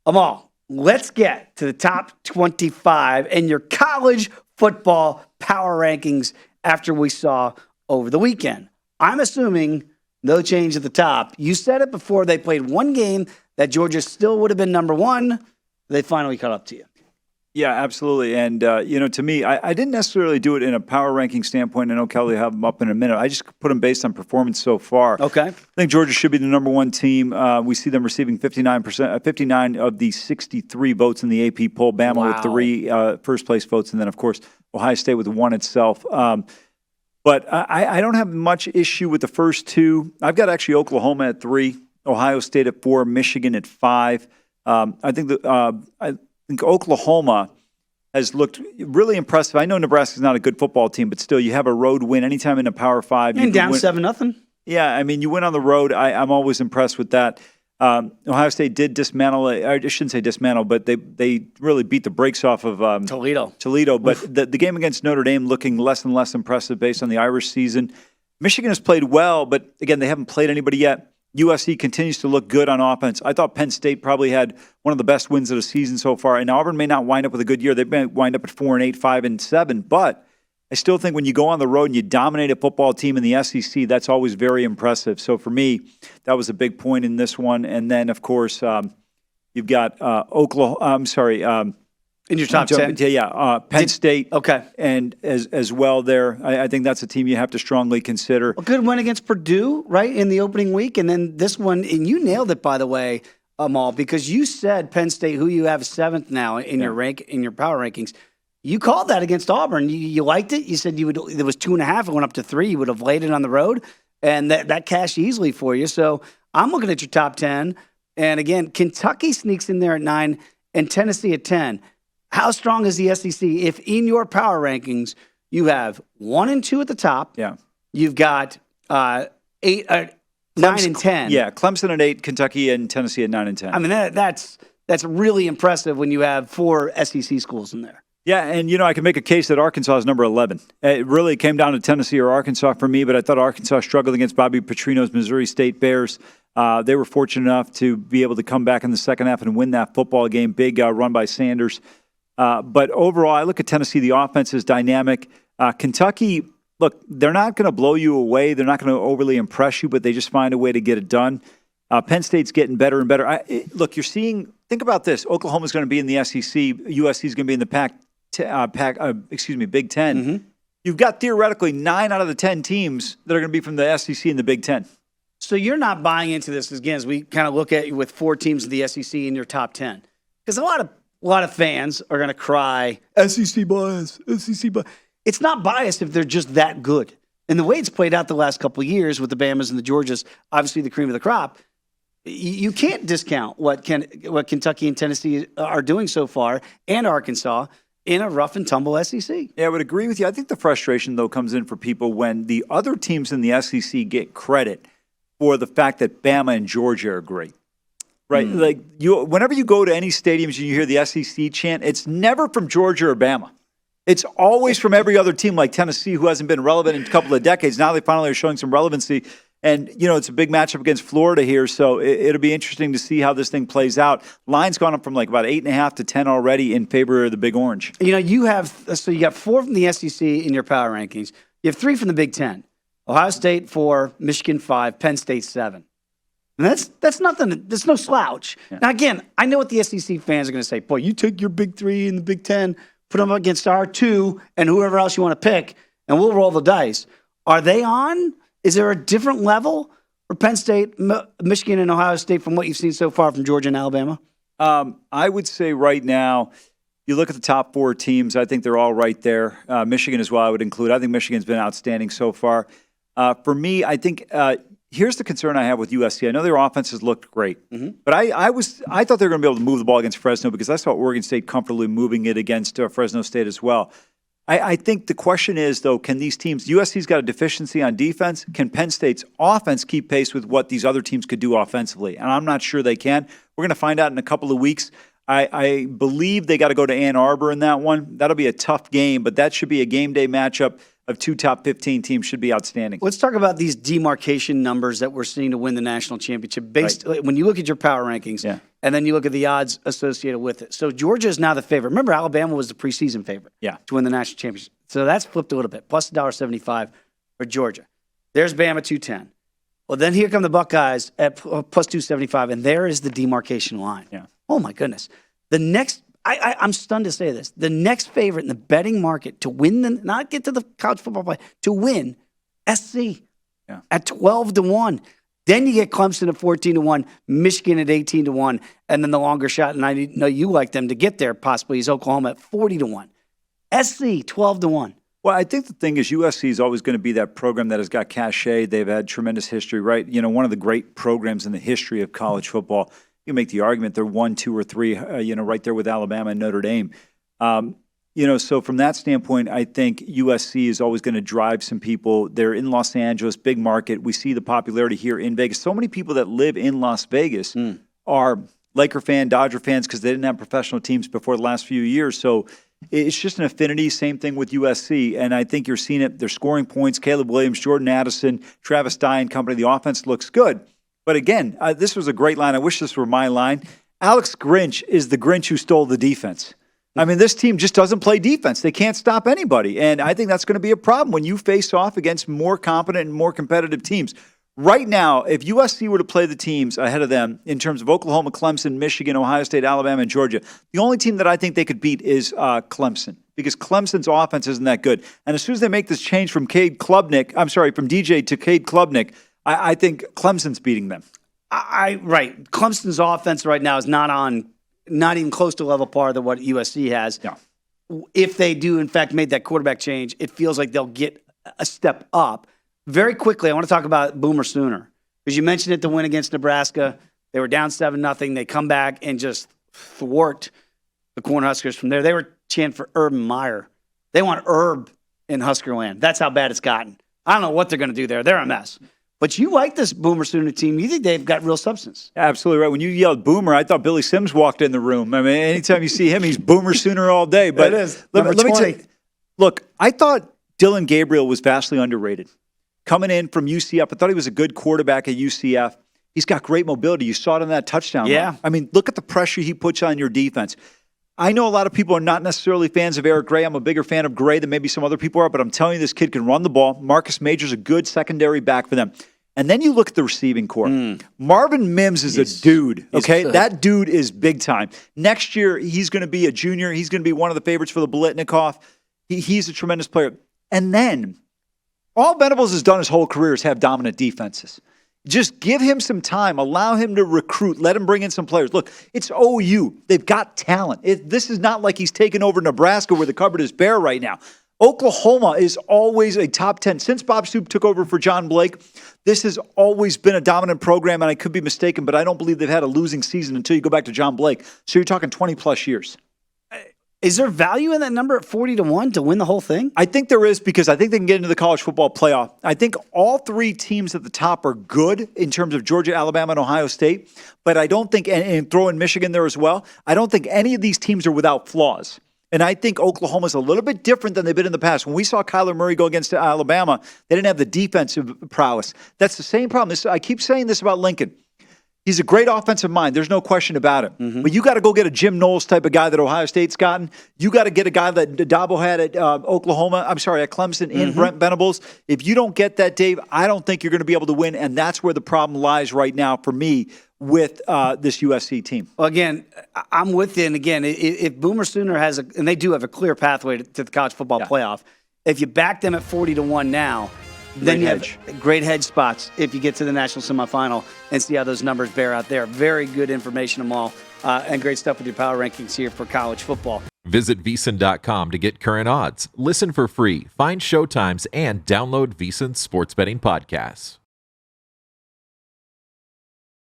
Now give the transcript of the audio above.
Amal, let's get to the top 25 and your college football power rankings after we saw over the weekend. I'm assuming no change at the top. You said it before they played one game that Georgia still would have been number one. They finally caught up to you. Yeah, absolutely. And, to me, I didn't necessarily do it in a power ranking standpoint. I know Kelley will have them up in a minute. I just put them based on performance so far. Okay. I think Georgia should be the number one team. We see them receiving 59 of the 63 votes in the AP poll. Bama with 3 first-place votes, and then, of course, Ohio State with 1 itself. But I don't have much issue with the first 2. I've got actually Oklahoma at 3, Ohio State at 4, Michigan at 5. I think Oklahoma has looked really impressive. I know Nebraska's not a good football team, but still, you have a road win anytime in a Power 5. And down 7-0. Yeah, I mean, you win on the road. I'm always impressed with that. Ohio State did dismantle. I shouldn't say dismantle, but they really beat the brakes off of Toledo. But the game against Notre Dame looking less and less impressive based on the Irish season. Michigan has played well, but again, they haven't played anybody yet. USC continues to look good on offense. I thought Penn State probably had one of the best wins of the season so far, and Auburn may not wind up with a good year. They may wind up at 4-8, 5-7, but I still think when you go on the road and you dominate a football team in the SEC, that's always very impressive. So for me, that was a big point in this one. And then, of course, you've got Oklahoma. In your top 10? Penn State. Okay. And as well there. I think that's a team you have to strongly consider. A good win against Purdue, right, in the opening week. And then this one, and you nailed it, by the way, Amal, because you said Penn State, who you have 7th now in your power rankings. You called that against Auburn. You liked it. You said it was 2.5. It went up to 3. You would have laid it on the road. And that cashed easily for you. So I'm looking at your top 10. And again, Kentucky sneaks in there at 9 and Tennessee at 10. How strong is the SEC if in your power rankings you have 1 and 2 at the top? Yeah. You've got 9 and 10. Yeah, Clemson at 8, Kentucky and Tennessee at 9 and 10. I mean, that's really impressive when you have 4 SEC schools in there. Yeah, and I can make a case that Arkansas is number 11. It really came down to Tennessee or Arkansas for me, but I thought Arkansas struggled against Bobby Petrino's Missouri State Bears. They were fortunate enough to be able to come back in the second half and win that football game. Big run by Sanders. But overall, I look at Tennessee. The offense is dynamic. Kentucky, look, they're not going to blow you away. They're not going to overly impress you, but they just find a way to get it done. Penn State's getting better and better. Look, you're seeing. Think about this. Oklahoma's going to be in the SEC. USC's going to be in the Big Ten. Mm-hmm. You've got theoretically 9 out of the 10 teams that are going to be from the SEC and the Big Ten. So you're not buying into this again as we kind of look at you with 4 teams in the SEC in your top 10, because a lot of fans are going to cry, SEC bias, SEC bias. It's not biased if they're just that good. And the way it's played out the last couple of years with the Bamas and the Georgias, obviously the cream of the crop, you can't discount what Kentucky and Tennessee are doing so far, and Arkansas, in a rough and tumble SEC. Yeah, I would agree with you. I think the frustration, though, comes in for people when the other teams in the SEC get credit for the fact that Bama and Georgia are great. Right, like whenever you go to any stadiums and you hear the SEC chant, it's never from Georgia or Bama. It's always from every other team, like Tennessee, who hasn't been relevant in a couple of decades. Now they finally are showing some relevancy, and it's a big matchup against Florida here, so it'll be interesting to see how this thing plays out. Line's gone up from like about 8.5 to 10 already in favor of the Big Orange. You got 4 from the SEC in your power rankings. You have 3 from the Big Ten: Ohio State 4, Michigan 5, Penn State 7. And that's nothing. There's no slouch. Yeah. Now, again, I know what the SEC fans are going to say. Boy, you take your Big 3 and the Big 10, put them against our 2 and whoever else you want to pick, and we'll roll the dice. Are they on? Is there a different level for Penn State, Michigan, and Ohio State from what you've seen so far from Georgia and Alabama? I would say right now, you look at the top 4 teams, I think they're all right there. Michigan as well, I would include. I think Michigan's been outstanding so far. For me, I think here's the concern I have with USC. I know their offense has looked great, but I thought they were going to be able to move the ball against Fresno because I saw Oregon State comfortably moving it against Fresno State as well. I think the question is, though, can these teams, USC's got a deficiency on defense. Can Penn State's offense keep pace with what these other teams could do offensively? And I'm not sure they can. We're going to find out in a couple of weeks. I believe they got to go to Ann Arbor in that one. That'll be a tough game, but that should be a game day matchup of 2 top 15 teams should be outstanding. Let's talk about these demarcation numbers that we're seeing to win the national championship. When you look at your power rankings, and then you look at the odds associated with it. So Georgia is now the favorite. Remember, Alabama was the preseason favorite to win the national championship. So that's flipped a little bit, plus $1.75 for Georgia. There's Bama 210. Well, then here come the Buckeyes at plus 275, and there is the demarcation line. Yeah. Oh, my goodness. The next, I'm stunned to say this, the next favorite in the betting market to win, not get to the college football play, to win, SC at 12-1. Then you get Clemson at 14-1, Michigan at 18-1, and then the longer shot, and I know you like them to get there possibly, is Oklahoma at 40-1. SC, 12-1. Well, I think the thing is USC is always going to be that program that has got cachet. They've had tremendous history, right? You know, one of the great programs in the history of college football. You make the argument they're 1, 2, or 3, right there with Alabama and Notre Dame. So from that standpoint, I think USC is always going to drive some people. They're in Los Angeles, big market. We see the popularity here in Vegas. So many people that live in Las Vegas are Laker fan, Dodger fans because they didn't have professional teams before the last few years. So it's just an affinity. Same thing with USC. And I think you're seeing it. They're scoring points. Caleb Williams, Jordan Addison, Travis Dye and company. The offense looks good. But again, this was a great line. I wish this were my line. Alex Grinch is the Grinch who stole the defense. I mean, this team just doesn't play defense. They can't stop anybody. And I think that's going to be a problem when you face off against more competent and more competitive teams. Right now, if USC were to play the teams ahead of them in terms of Oklahoma, Clemson, Michigan, Ohio State, Alabama, and Georgia, the only team that I think they could beat is Clemson because Clemson's offense isn't that good. And as soon as they make this change from DJ to Cade Klubnik, I think Clemson's beating them. Right. Clemson's offense right now is not even close to level par than what USC has. Yeah. If they do, in fact, make that quarterback change, it feels like they'll get a step up. Very quickly, I want to talk about Boomer Sooner because you mentioned it to win against Nebraska. They were down 7-0. They come back and just thwart the Cornhuskers from there. They were chanting for Urban Meyer. They want Herb in Huskerland. That's how bad it's gotten. I don't know what they're going to do there. They're a mess. But you like this Boomer Sooner team. You think they've got real substance. Absolutely right. When you yelled Boomer, I thought Billy Sims walked in the room. I mean, anytime you see him, he's Boomer Sooner all day. But it is. Let me tell you, look, I thought Dylan Gabriel was vastly underrated. Coming in from UCF, I thought he was a good quarterback at UCF. He's got great mobility. You saw it on that touchdown run. I mean, look at the pressure he puts on your defense. I know a lot of people are not necessarily fans of Eric Gray. I'm a bigger fan of Gray than maybe some other people are, but I'm telling you, this kid can run the ball. Marcus Major's a good secondary back for them. And then you look at the receiving corps. Marvin Mims is a dude, okay? That dude is big time. Next year, he's going to be a junior. He's going to be one of the favorites for the Biletnikoff. He's a tremendous player. And then all Venables has done his whole career is have dominant defenses. Just give him some time. Allow him to recruit. Let him bring in some players. Look, it's OU. They've got talent. This is not like he's taken over Nebraska where the cupboard is bare right now. Oklahoma is always a top 10. Since Bob Stoops took over for John Blake, this has always been a dominant program, and I could be mistaken, but I don't believe they've had a losing season until you go back to John Blake. So you're talking 20-plus years. Is there value in that number at 40-1 to win the whole thing? I think there is because I think they can get into the college football playoff. I think all three teams at the top are good in terms of Georgia, Alabama, and Ohio State, but I don't think, and throw in Michigan there as well, I don't think any of these teams are without flaws. And I think Oklahoma's a little bit different than they've been in the past. When we saw Kyler Murray go against Alabama, they didn't have the defensive prowess. That's the same problem. I keep saying this about Lincoln. He's a great offensive mind. There's no question about it. But you got to go get a Jim Knowles type of guy that Ohio State's gotten. You got to get a guy that Dabo had at at Clemson in Brent Venables. If you don't get that, Dave, I don't think you're going to be able to win. And that's where the problem lies right now for me with this USC team. Well, again, I'm with you. And again, if Boomer Sooner has and they do have a clear pathway to the college football playoff, if you back them at 40-1 now, then you have great hedge spots if you get to the national semifinal and see how those numbers bear out there. Very good information, Amal, and great stuff with your power rankings here for college football. Visit VSiN.com to get current odds, listen for free, find showtimes, and download VSiN sports betting podcasts.